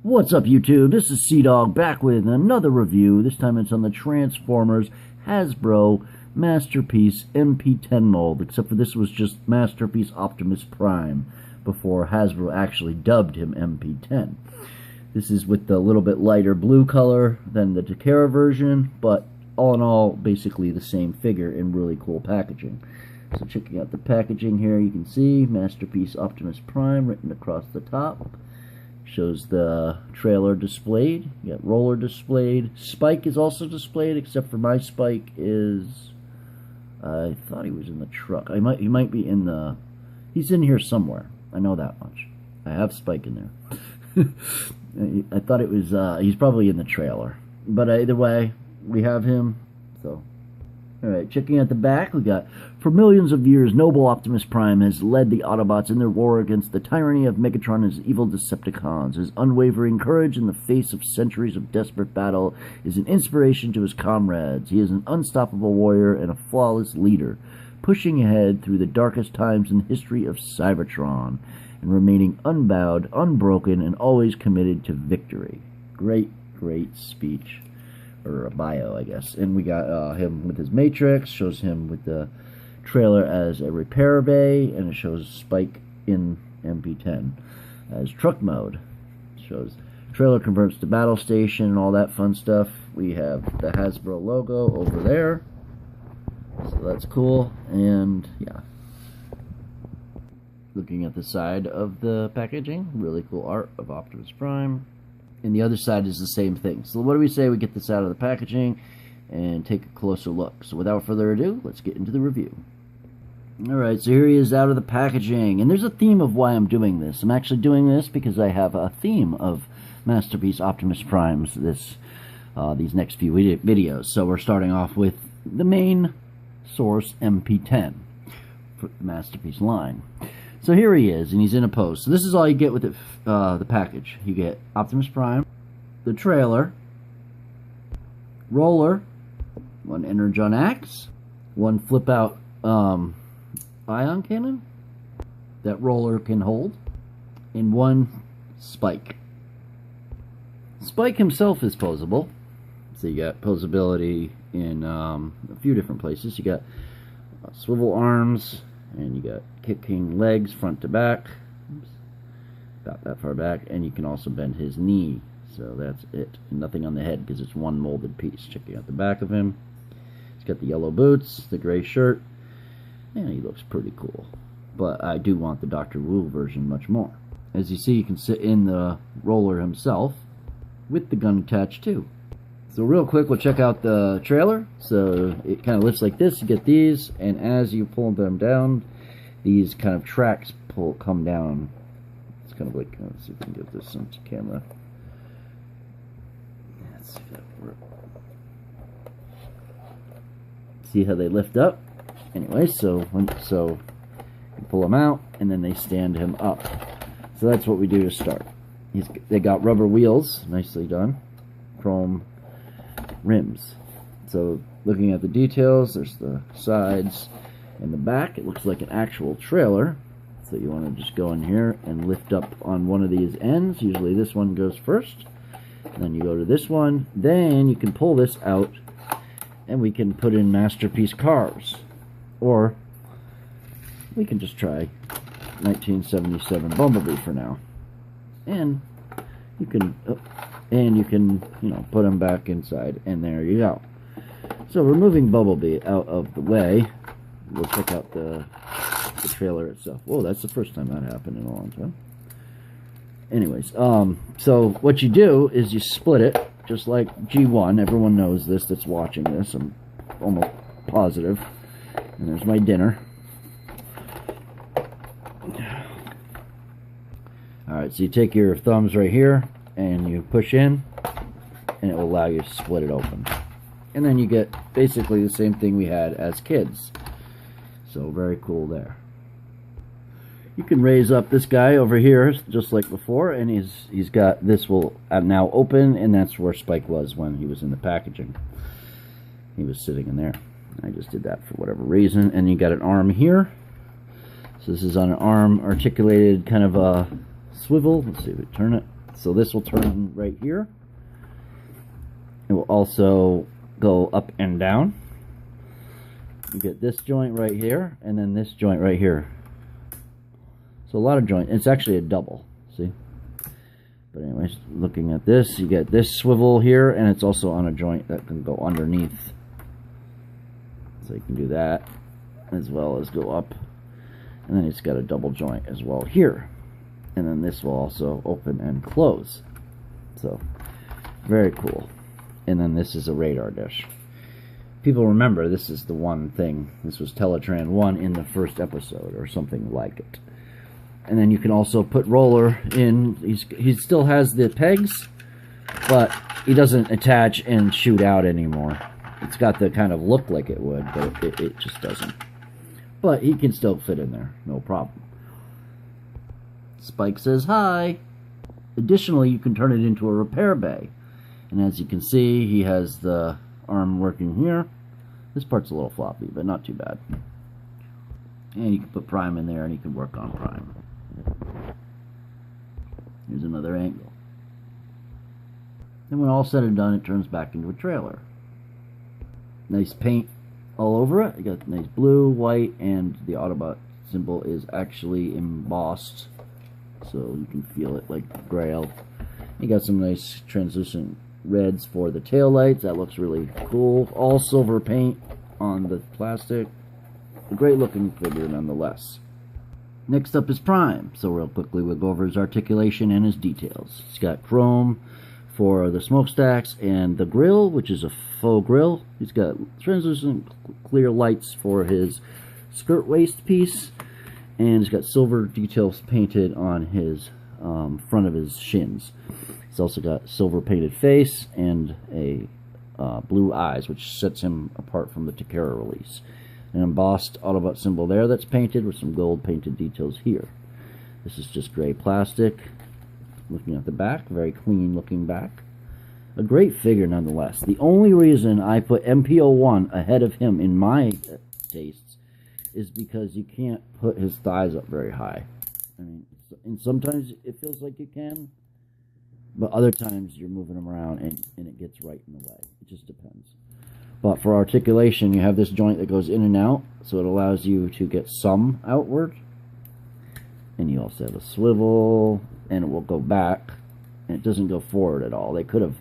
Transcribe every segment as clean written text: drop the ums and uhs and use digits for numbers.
What's up, YouTube? This is Sea-Dog back with another review. This time it's on the Transformers Hasbro Masterpiece MP-10 mold, except for this was just Masterpiece Optimus Prime before Hasbro actually dubbed him MP-10. This is with the little bit lighter blue color than the Takara version, but all in all, basically the same figure in really cool packaging. So checking out the packaging here, you can see Masterpiece Optimus Prime written across the top. Shows the trailer displayed. You got roller displayed. Spike is also displayed, except for my Spike is... I thought he was in the truck. He might be in the... He's in here somewhere. I know that much. I have Spike in there. I thought it was... he's probably in the trailer. But either way, we have him. So... Alright, checking out the back, we got, for millions of years, noble Optimus Prime has led the Autobots in their war against the tyranny of Megatron and his evil Decepticons. His unwavering courage in the face of centuries of desperate battle is an inspiration to his comrades. He is an unstoppable warrior and a flawless leader, pushing ahead through the darkest times in the history of Cybertron, and remaining unbowed, unbroken, and always committed to victory. Great, great speech. Or a bio, I guess. And we got him with his Matrix, shows him with the trailer as a repair bay, and it shows Spike in MP-10 as truck mode. Shows trailer converts to battle station and all that fun stuff. We have the Hasbro logo over there, so that's cool. And yeah, looking at the side of the packaging, really cool art of Optimus Prime. And the other side is the same thing. So what do we say we get this out of the packaging and take a closer look. So without further ado, let's get into the review. Alright, so here he is out of the packaging. And there's a theme of why I'm doing this. I'm actually doing this because I have a theme of Masterpiece Optimus Primes these next few videos. So we're starting off with the main source, MP-10, for the Masterpiece line. So here he is, and he's in a pose. So this is all you get with the package. You get Optimus Prime, the trailer, roller, one Energon axe, one flip-out ion cannon that roller can hold, and one Spike. Spike himself is posable. So you got posability in a few different places. You got swivel arms, and you got kicking legs front to back. Oops. About that far back. And you can also bend his knee. So that's it. And nothing on the head because it's one molded piece. Checking out the back of him. He's got the yellow boots, the gray shirt, and he looks pretty cool. But I do want the Dr. Wu version much more. As you see, you can sit in the roller himself with the gun attached too. So real quick, we'll check out the trailer. So it kind of lifts like this. You get these, and as you pull them down, these kind of tracks come down. It's kind of like, let's see if we can get this into camera. Let's see if that works. See how they lift up? Anyway, so you pull them out, and then they stand him up. So that's what we do to start. They got rubber wheels, nicely done. Chrome rims. So looking at the details, there's the sides and the back. It looks like an actual trailer. So you want to just go in here and lift up on one of these ends. Usually this one goes first. Then you go to this one. Then you can pull this out and we can put in Masterpiece cars. Or we can just try 1977 Bumblebee for now. And you can you know, put them back inside, and there you go. So removing Bumblebee out of the way, we'll check out the trailer itself. Whoa, that's the first time that happened in a long time. Anyways, so what you do is you split it, just like G1. Everyone knows this that's watching this. I'm almost positive. And there's my dinner. Alright, so you take your thumbs right here, and you push in, and it will allow you to split it open. And then you get basically the same thing we had as kids. So very cool there. You can raise up this guy over here just like before, and he's got this will now open, and that's where Spike was when he was in the packaging. He was sitting in there. I just did that for whatever reason. And you got an arm here. So this is on an arm articulated kind of a swivel. Let's see if we turn it. So this will turn right here. It will also go up and down. You get this joint right here, and then this joint right here. So a lot of joint. It's actually a double, see? But anyways, looking at this, you get this swivel here, and it's also on a joint that can go underneath. So you can do that, as well as go up. And then it's got a double joint as well here. And then this will also open and close. So, very cool. And then this is a radar dish. People remember this is the one thing. This was Teletran 1 in the first episode, or something like it. And then you can also put roller in. He still has the pegs, but he doesn't attach and shoot out anymore. It's got the kind of look like it would, but it just doesn't. But he can still fit in there, no problem. Spike says hi. Additionally, you can turn it into a repair bay. And as you can see, he has the arm working here. This part's a little floppy, but not too bad. And you can put Prime in there, and he can work on Prime. Here's another angle. And when all said and done, it turns back into a trailer. Nice paint all over it. You got nice blue, white, and the Autobot symbol is actually embossed, so you can feel it like Grail. You got some nice translucent reds for the tail lights. That looks really cool. All silver paint on the plastic. A great looking figure nonetheless. Next up is Prime. So real quickly we'll go over his articulation and his details. He's got chrome for the smokestacks and the grill, which is a faux grill. He's got translucent clear lights for his skirt waist piece, and he's got silver details painted on his front of his shins. He's also got silver painted face and a blue eyes, which sets him apart from the Takara release. An embossed Autobot symbol there that's painted with some gold painted details here. This is just gray plastic. Looking at the back, very clean looking back. A great figure nonetheless. The only reason I put MP-01 ahead of him in my tastes is because you can't put his thighs up very high. I mean, and sometimes it feels like you can, but other times you're moving them around and it gets right in the way. It just depends. But for articulation, you have this joint that goes in and out, so it allows you to get some outward. And you also have a swivel, and it will go back, and it doesn't go forward at all. They could have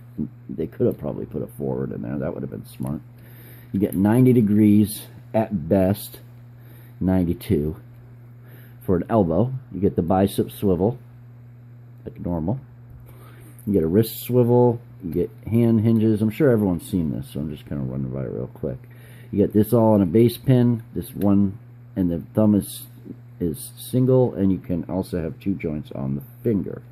probably put it forward in there. That would have been smart. You get 90 degrees at best, 92 for an elbow. You get the bicep swivel, like normal. You get a wrist swivel. You get hand hinges. I'm sure everyone's seen this, so I'm just kind of running by it real quick. You get this all on a base pin. This one, and the thumb is single, and you can also have two joints on the finger.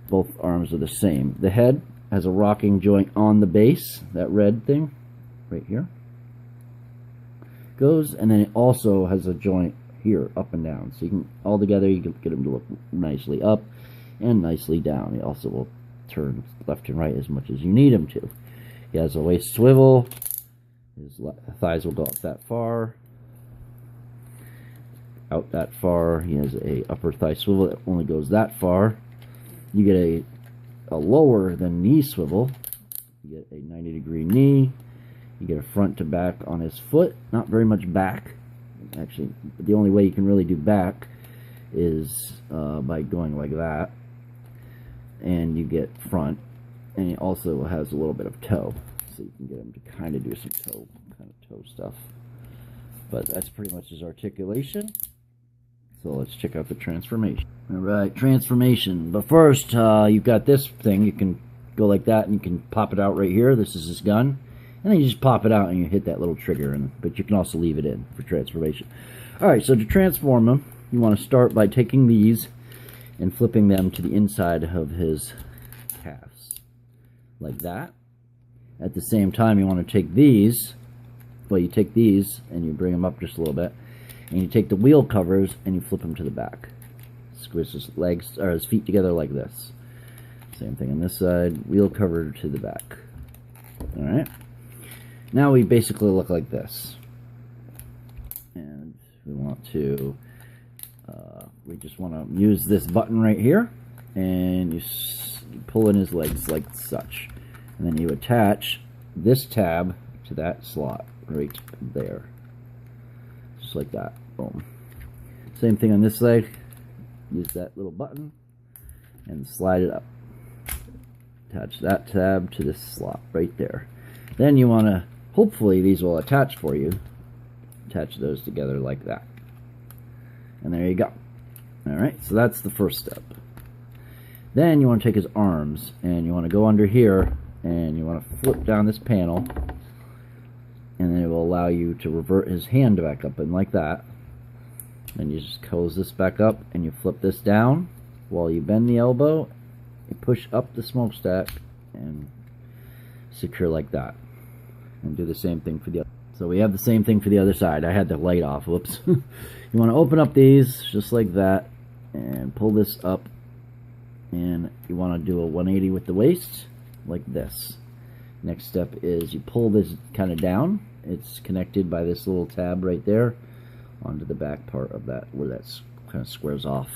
Both arms are the same. The head has a rocking joint on the base, that red thing right here goes, and then it also has a joint here up and down, so you can all together you can get them to look nicely up and nicely down. It also will turn left and right as much as you need him to. He has a waist swivel. His thighs will go up that far, out that far. He has a upper thigh swivel that only goes that far. You get a lower than knee swivel. You get a 90-degree knee. You get a front to back on his foot. Not very much back. Actually, the only way you can really do back is by going like that. And you get front. And he also has a little bit of toe. So you can get him to kind of do some toe stuff. But that's pretty much his articulation. So let's check out the transformation. Alright, transformation. But first, you've got this thing. You can go like that and you can pop it out right here. This is his gun. And then you just pop it out and you hit that little trigger. But you can also leave it in for transformation. Alright, so to transform him, you want to start by taking these and flipping them to the inside of his calves. Like that. At the same time, you want to take these. Well, you take these and you bring them up just a little bit. And you take the wheel covers and you flip them to the back. Squish his legs or his feet together like this. Same thing on this side. Wheel cover to the back. Alright. Now we basically look like this. And we want to we just want to use this button right here and you pull in his legs like such, and then you attach this tab to that slot right there, just like that. Boom. Same thing on this leg. Use that little button and slide it up. Attach that tab to this slot right there. Then you want to, hopefully these will attach for you. Attach those together like that. And there you go. Alright, so that's the first step. Then you want to take his arms and you want to go under here and you want to flip down this panel, and then it will allow you to revert his hand back up and like that. Then you just close this back up and you flip this down while you bend the elbow. You push up the smokestack and secure like that. And do the same thing for the other. So we have the same thing for the other side. I had the light off. Whoops. You want to open up these just like that and pull this up. And you want to do a 180 with the waist like this. Next step is you pull this kind of down. It's connected by this little tab right there onto the back part of that, where that's kind of squares off,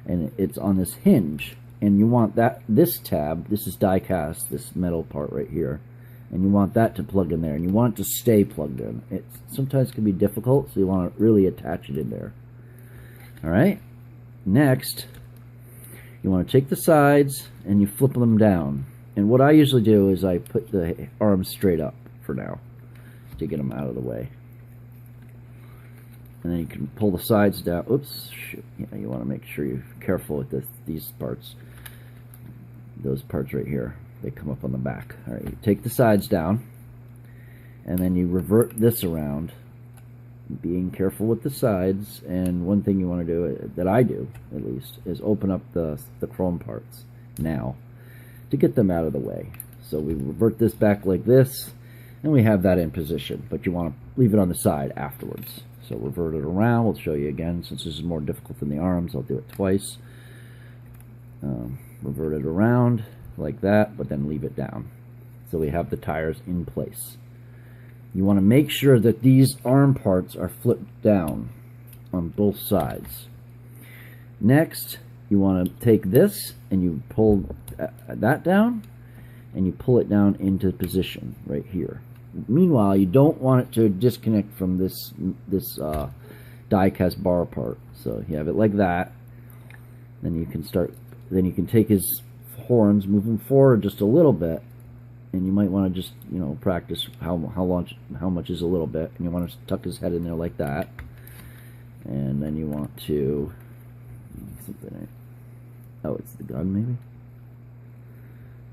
and it's on this hinge. And you want this tab, this is die cast, this metal part right here, and you want that to plug in there, and you want it to stay plugged in. It sometimes can be difficult, so you want to really attach it in there. Alright, next you want to take the sides and you flip them down. And what I usually do is I put the arms straight up for now to get them out of the way. And then you can pull the sides down. Oops, shoot. Yeah, you want to make sure you're careful with these parts. Those parts right here, they come up on the back. Alright, you take the sides down, and then you revert this around, being careful with the sides. And one thing you want to do, that I do at least, is open up the chrome parts now to get them out of the way. So we revert this back like this, and we have that in position, but you want to leave it on the side afterwards. So revert it around. We'll show you again. Since this is more difficult than the arms, I'll do it twice. Revert it around like that, but then leave it down. So we have the tires in place. You want to make sure that these arm parts are flipped down on both sides. Next, you want to take this and you pull that down, and you pull it down into position right here. Meanwhile, you don't want it to disconnect from this die cast bar part. So you have it like that. Then you can start. Then you can take his horns, move them forward just a little bit, and you might want to just practice how much is a little bit. And you want to tuck his head in there like that. And then you want to something. Oh, it's the gun maybe.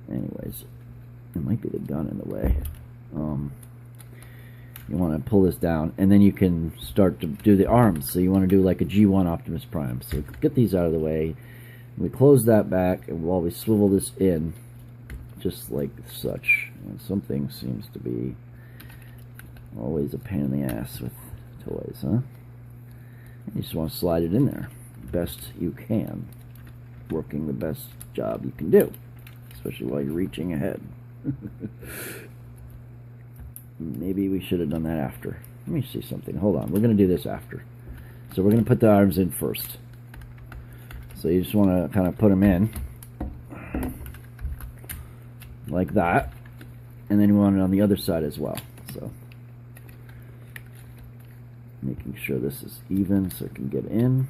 Anyways, it might be the gun in the way. You want to pull this down, and then you can start to do the arms. So you want to do like a G1 Optimus Prime. So get these out of the way. We close that back, and while we swivel this in, just like such. And something seems to be always a pain in the ass with toys, huh? You just want to slide it in there best you can, working the best job you can do, especially while you're reaching ahead. Maybe we should have done that after. Let me see something. Hold on. We're going to do this after. So we're going to put the arms in first. So you just want to kind of put them in like that. And then you want it on the other side as well. So making sure this is even so it can get in.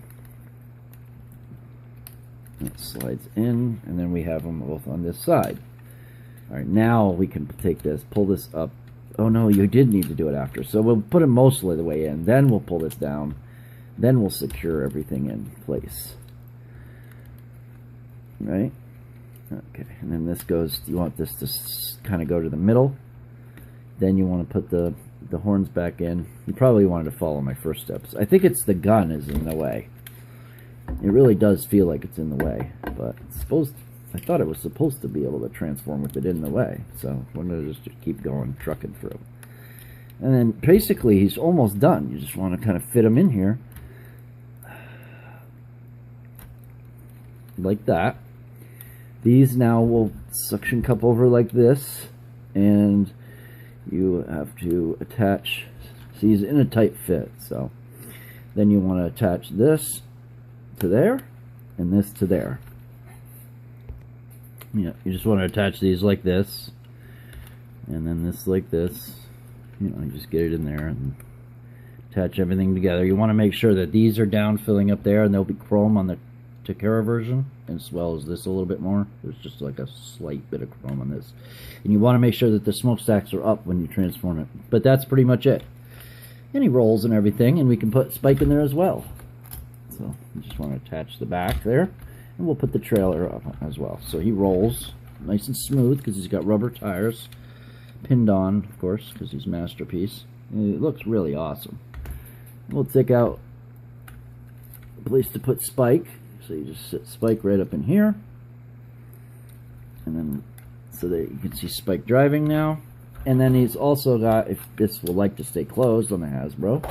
It slides in. And then we have them both on this side. Alright, now we can take this, pull this up. Oh no, you did need to do it after. So we'll put it mostly the way in. Then we'll pull this down. Then we'll secure everything in place. Right? Okay, and then this goes, you want this to kind of go to the middle. Then you want to put the horns back in. You probably wanted to follow my first steps. I think it's the gun is in the way. It really does feel like it's in the way. But it's supposed to, I thought it was supposed to be able to transform with it in the way. So we're going to just keep going, trucking through. And then basically he's almost done. You just want to kind of fit him in here. Like that. These now will suction cup over like this. And you have to attach. See, he's in a tight fit. So then you want to attach this to there and this to there. You just want to attach these like this, and then this like this. You just get it in there and attach everything together. You want to make sure that these are down filling up there, and there'll be chrome on the Takara version, as well as this a little bit more. There's just like a slight bit of chrome on this. And you want to make sure that the smokestacks are up when you transform it. But that's pretty much it. And he rolls and everything, and we can put Spike in there as well. So you just want to attach the back there, and we'll put the trailer up as well. So he rolls nice and smooth because he's got rubber tires pinned on, of course, because he's Masterpiece. And it looks really awesome. We'll take out a place to put Spike. So you just sit Spike right up in here, and then so that you can see Spike driving now. And then he's also got, if this will like to stay closed on the Hasbro,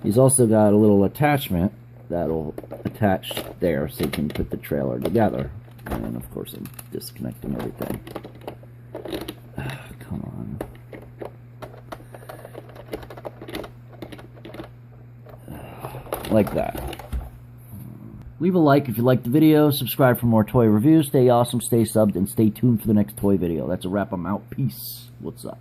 he's also got a little attachment that'll attach there so you can put the trailer together. And of course I'm disconnecting everything. Come on. Like that. Leave a like if you liked the video, subscribe for more toy reviews, stay awesome, stay subbed, and stay tuned for the next toy video. That's a wrap. I'm out. Peace. What's up?